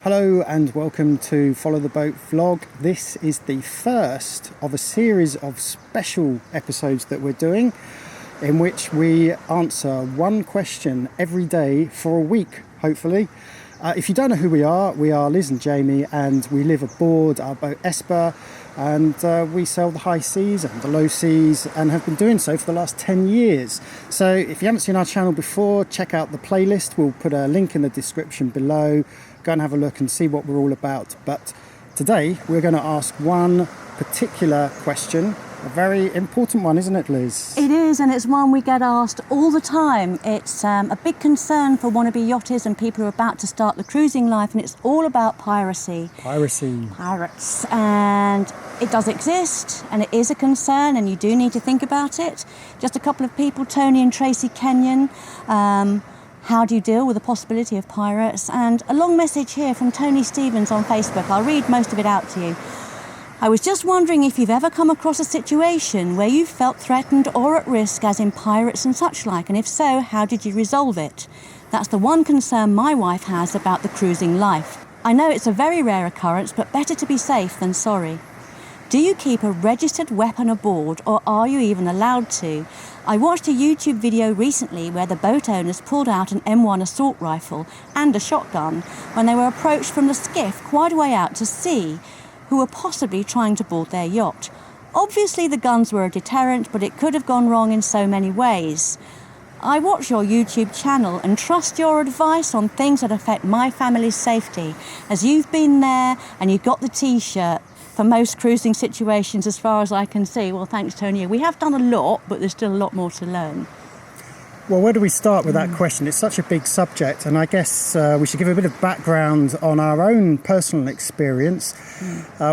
Hello and welcome to Follow the Boat vlog. This is the first of a series of special episodes that we're doing in which we answer one question every day for a week, hopefully. If you don't know who we are Liz and Jamie, and we live aboard our boat Esper, and we sail the high seas and the low seas and have been doing so for the last 10 years. So if you haven't seen our channel before, check out the playlist. We'll put a link in the description below. Go and have a look and see what we're all about. But today we're going to ask one particular question, a very important one, isn't it, Liz? It is, and it's one we get asked all the time. It's a big concern for wannabe yachties and people who are about to start the cruising life, and it's all about piracy. Pirates. And it does exist, and it is a concern, and you do need to think about it. Just a couple of people, Tony and Tracy Kenyon. How do you deal with the possibility of pirates? And a long message here from Tony Stevens on Facebook. I'll read most of it out to you. I was just wondering if you've ever come across a situation where you felt threatened or at risk, as in pirates and such like, and if so, how did you resolve it? That's the one concern my wife has about the cruising life. I know it's a very rare occurrence, but better to be safe than sorry. Do you keep a registered weapon aboard, or are you even allowed to? I watched a YouTube video recently where the boat owners pulled out an M1 assault rifle and a shotgun when they were approached from the skiff quite a way out to sea, who were possibly trying to board their yacht. Obviously the guns were a deterrent, but it could have gone wrong in so many ways. I watch your YouTube channel and trust your advice on things that affect my family's safety, as you've been there and you've got the t-shirt for most cruising situations as far as I can see. Well, thanks, Tony. We have done a lot, but there's still a lot more to learn. Well, where do we start with that question? It's such a big subject, and I guess we should give a bit of background on our own personal experience.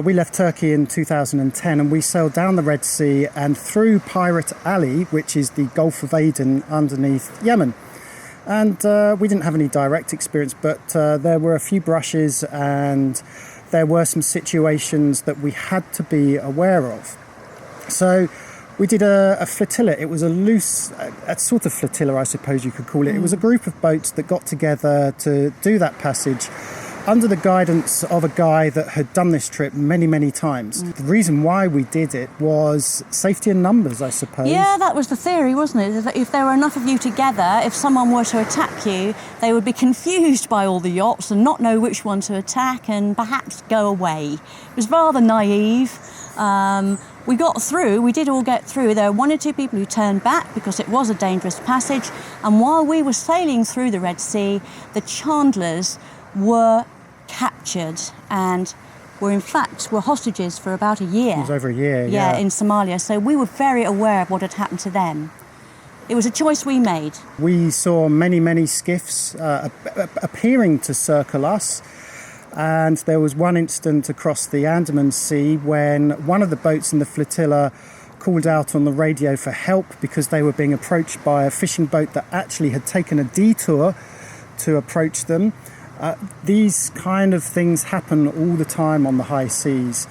We left Turkey in 2010 and we sailed down the Red Sea and through Pirate Alley, which is the Gulf of Aden underneath Yemen. And we didn't have any direct experience, but there were a few brushes and there were some situations that we had to be aware of. So we did a flotilla. It was a sort of flotilla, I suppose you could call it. It was a group of boats that got together to do that passage under the guidance of a guy that had done this trip many, many times. The reason why we did it was safety in numbers, I suppose. Yeah, that was the theory, wasn't it? That if there were enough of you together, if someone were to attack you, they would be confused by all the yachts and not know which one to attack and perhaps go away. It was rather naive. We got through, we did all get through. There were one or two people who turned back because it was a dangerous passage. And while we were sailing through the Red Sea, the Chandlers were captured and were hostages for about a year. It was over a year, yeah. In Somalia. So we were very aware of what had happened to them. It was a choice we made. We saw many, many skiffs appearing to circle us. And there was one incident across the Andaman Sea when one of the boats in the flotilla called out on the radio for help because they were being approached by a fishing boat that actually had taken a detour to approach them. These kind of things happen all the time on the high seas.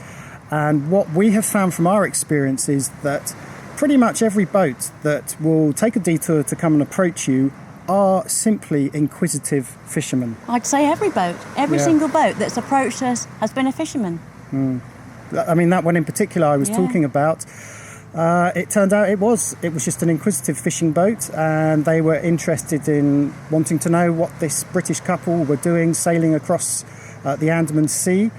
And what we have found from our experience is that pretty much every boat that will take a detour to come and approach you are simply inquisitive fishermen. I'd say every boat, every single boat that's approached us has been a fisherman. I mean, that one in particular I was talking about, it turned out it was just an inquisitive fishing boat, and they were interested in wanting to know what this British couple were doing sailing across the Andaman Sea.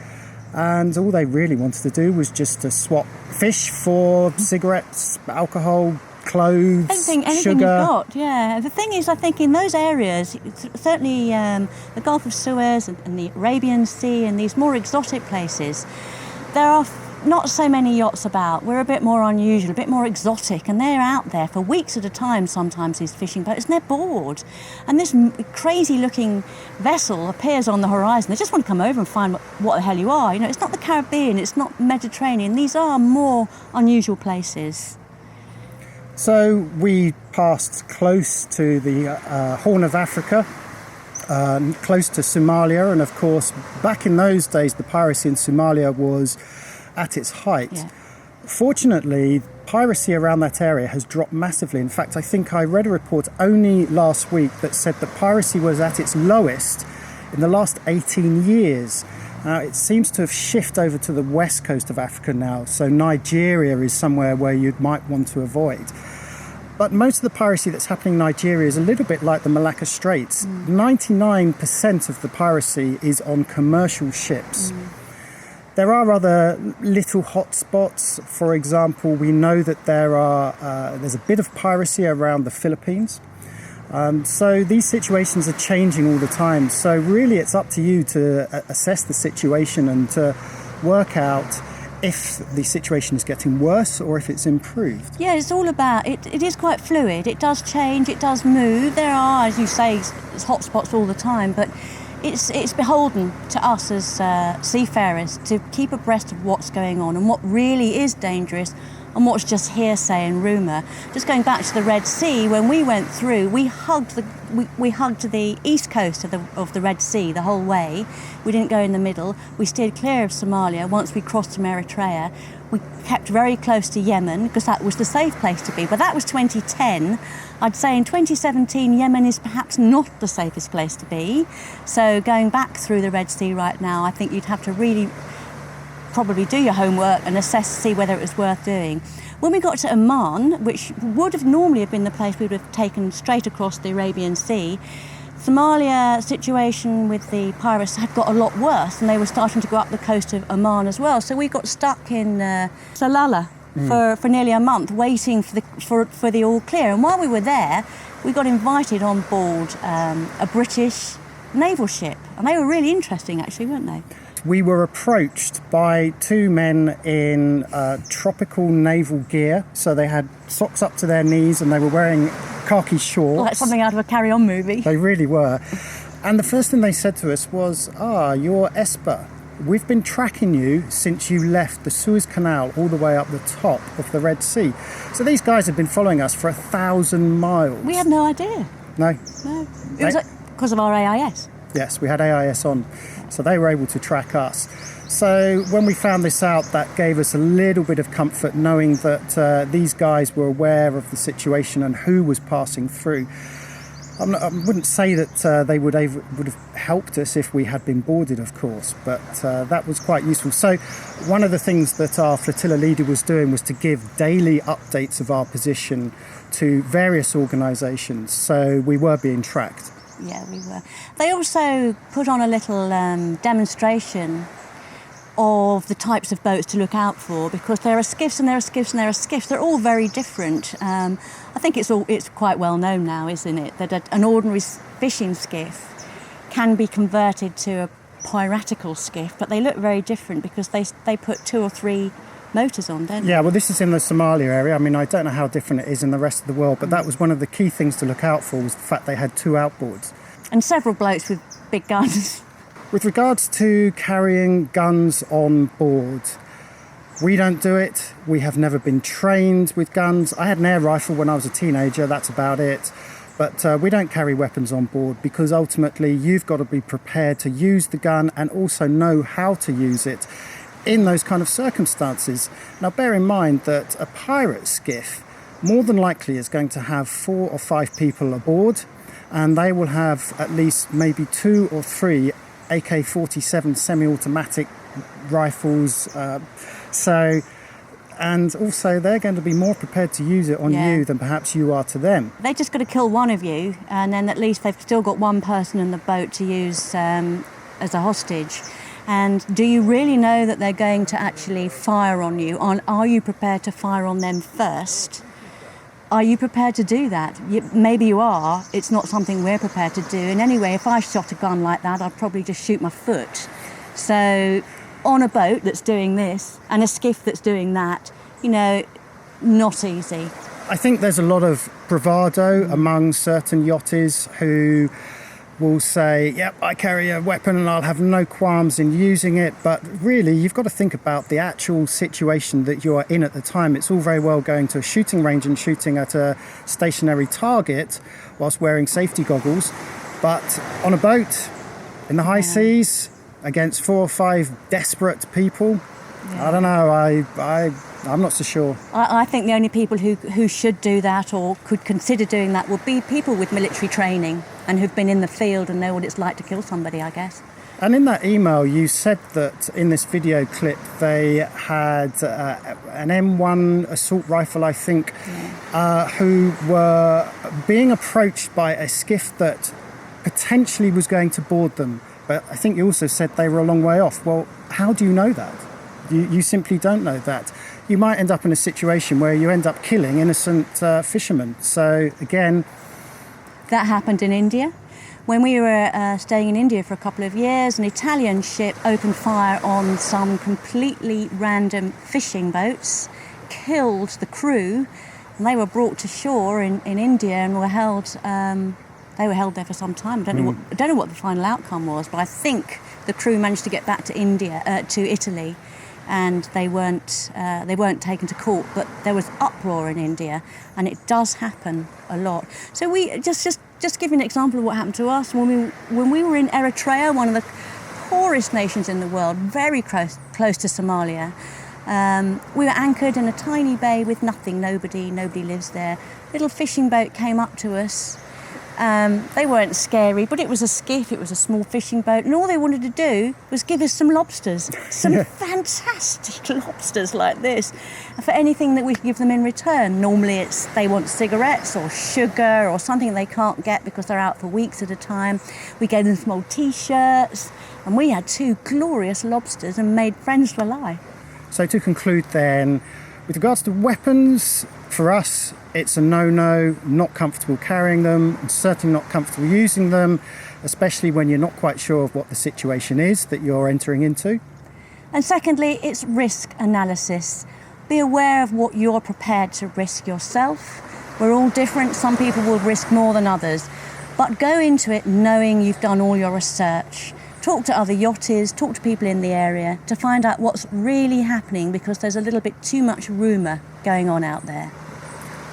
And all they really wanted to do was just to swap fish for cigarettes, alcohol, clothes, anything sugar. You've got, yeah. The thing is, I think in those areas, certainly the Gulf of Suez and the Arabian Sea and these more exotic places, there are not so many yachts about. We're a bit more unusual, a bit more exotic, and they're out there for weeks at a time sometimes, these fishing boats, and they're bored. And this crazy-looking vessel appears on the horizon. They just want to come over and find what the hell you are. You know, it's not the Caribbean, it's not Mediterranean. These are more unusual places. So we passed close to the Horn of Africa, close to Somalia, and of course back in those days the piracy in Somalia was at its height. Yeah. Fortunately, piracy around that area has dropped massively. In fact, I think I read a report only last week that said that piracy was at its lowest in the last 18 years. It seems to have shifted over to the west coast of Africa now, so Nigeria is somewhere where you might want to avoid. But most of the piracy that's happening in Nigeria is a little bit like the Malacca Straits. 99% of the piracy is on commercial ships. There are other little hotspots. For example, we know that there's a bit of piracy around the Philippines. So these situations are changing all the time. So really it's up to you to assess the situation and to work out if the situation is getting worse or if it's improved. Yeah, it's all about, it is quite fluid. It does change, it does move. There are, as you say, hotspots all the time, but it's beholden to us as seafarers to keep abreast of what's going on and what really is dangerous and what's just hearsay and rumour. Just going back to the Red Sea, when we went through, we hugged the east coast of the Red Sea the whole way. We didn't go in the middle. We steered clear of Somalia. Once we crossed from Eritrea, we kept very close to Yemen because that was the safe place to be. But that was 2010. I'd say in 2017, Yemen is perhaps not the safest place to be. So going back through the Red Sea right now, I think you'd have to really probably do your homework and assess, see whether it was worth doing. When we got to Oman, which would have normally been the place we would have taken straight across the Arabian Sea, Somalia situation with the pirates had got a lot worse and they were starting to go up the coast of Oman as well. So we got stuck in Salalah for nearly a month waiting for the all clear. And while we were there, we got invited on board a British naval ship. And they were really interesting actually, weren't they? We were approached by two men in tropical naval gear. So they had socks up to their knees and they were wearing khaki shorts. Well, that's something out of a Carry On movie. They really were. And the first thing they said to us was, you're Esper. We've been tracking you since you left the Suez Canal all the way up the top of the Red Sea. So these guys have been following us for 1,000 miles. We had no idea. No. It was because of our AIS. Yes, we had AIS on, so they were able to track us. So when we found this out, that gave us a little bit of comfort knowing that these guys were aware of the situation and who was passing through. I wouldn't say that they would have helped us if we had been boarded, of course, but that was quite useful. So one of the things that our flotilla leader was doing was to give daily updates of our position to various organisations, so we were being tracked. Yeah, we were. They also put on a little demonstration of the types of boats to look out for, because there are skiffs and there are skiffs and there are skiffs. They're all very different. I think it's quite well known now, isn't it, that an ordinary fishing skiff can be converted to a piratical skiff, but they look very different because they put 2 or 3 motors on, don't they? Yeah, well, this is in the Somalia area. I mean, I don't know how different it is in the rest of the world, but that was one of the key things to look out for, was the fact they had 2 outboards. And several blokes with big guns. With regards to carrying guns on board, we don't do it. We have never been trained with guns. I had an air rifle when I was a teenager, that's about it. But we don't carry weapons on board because ultimately you've got to be prepared to use the gun and also know how to use it in those kind of circumstances. Now, bear in mind that a pirate skiff more than likely is going to have 4 or 5 people aboard, and they will have at least maybe 2 or 3 AK-47 semi-automatic rifles. And also they're going to be more prepared to use it on you than perhaps you are to them. They just got to kill one of you, and then at least they've still got one person in the boat to use as a hostage. And do you really know that they're going to actually fire on you? Are you prepared to fire on them first? Are you prepared to do that? Maybe you are. It's not something we're prepared to do. And anyway, if I shot a gun like that, I'd probably just shoot my foot. So on a boat that's doing this and a skiff that's doing that, not easy. I think there's a lot of bravado among certain yachties who will say, yep, I carry a weapon and I'll have no qualms in using it. But really, you've got to think about the actual situation that you are in at the time. It's all very well going to a shooting range and shooting at a stationary target whilst wearing safety goggles. But on a boat, in the high seas, against 4 or 5 desperate people, I don't know, I'm not so sure. I think the only people who should do that or could consider doing that would be people with military training. and who've been in the field and know what it's like to kill somebody, I guess. And in that email, you said that in this video clip, they had an M1 assault rifle, I think, who were being approached by a skiff that potentially was going to board them. But I think you also said they were a long way off. Well, how do you know that? You simply don't know that. You might end up in a situation where you end up killing innocent fishermen. So again... That happened in India. When we were staying in India for a couple of years, an Italian ship opened fire on some completely random fishing boats, killed the crew, and they were brought to shore in India and were held. They were held there for some time. I don't know what the final outcome was, but I think the crew managed to get back to Italy, and they weren't taken to court. But there was uproar in India, and it does happen a lot. So we just give you an example of what happened to us when we were in Eritrea, one of the poorest nations in the world, very close to Somalia. We were anchored in a tiny bay with nothing, nobody lives there. Little fishing boat came up to us. They weren't scary, but it was a skiff, it was a small fishing boat, and all they wanted to do was give us some lobsters, some fantastic lobsters like this, for anything that we could give them in return. Normally they want cigarettes or sugar or something they can't get because they're out for weeks at a time. We gave them some old T-shirts, and we had 2 glorious lobsters and made friends for life. So to conclude then, with regards to weapons, for us, it's a no-no, not comfortable carrying them, and certainly not comfortable using them, especially when you're not quite sure of what the situation is that you're entering into. And secondly, it's risk analysis. Be aware of what you're prepared to risk yourself. We're all different. Some people will risk more than others. But go into it knowing you've done all your research. Talk to other yachties, talk to people in the area to find out what's really happening, because there's a little bit too much rumour going on out there.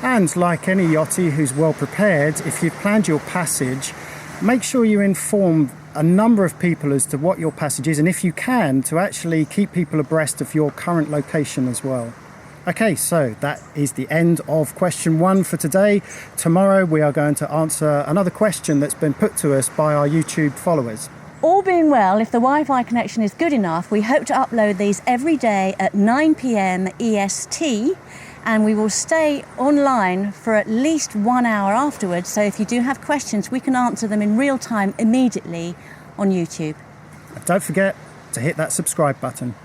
And like any yachtie who's well prepared, if you've planned your passage, make sure you inform a number of people as to what your passage is, and if you can, to actually keep people abreast of your current location as well. Okay, so that is the end of question 1 for today. Tomorrow we are going to answer another question that's been put to us by our YouTube followers. All being well, if the Wi-Fi connection is good enough, we hope to upload these every day at 9 p.m. EST, and we will stay online for at least 1 hour afterwards. So if you do have questions, we can answer them in real time immediately on YouTube. Don't forget to hit that subscribe button.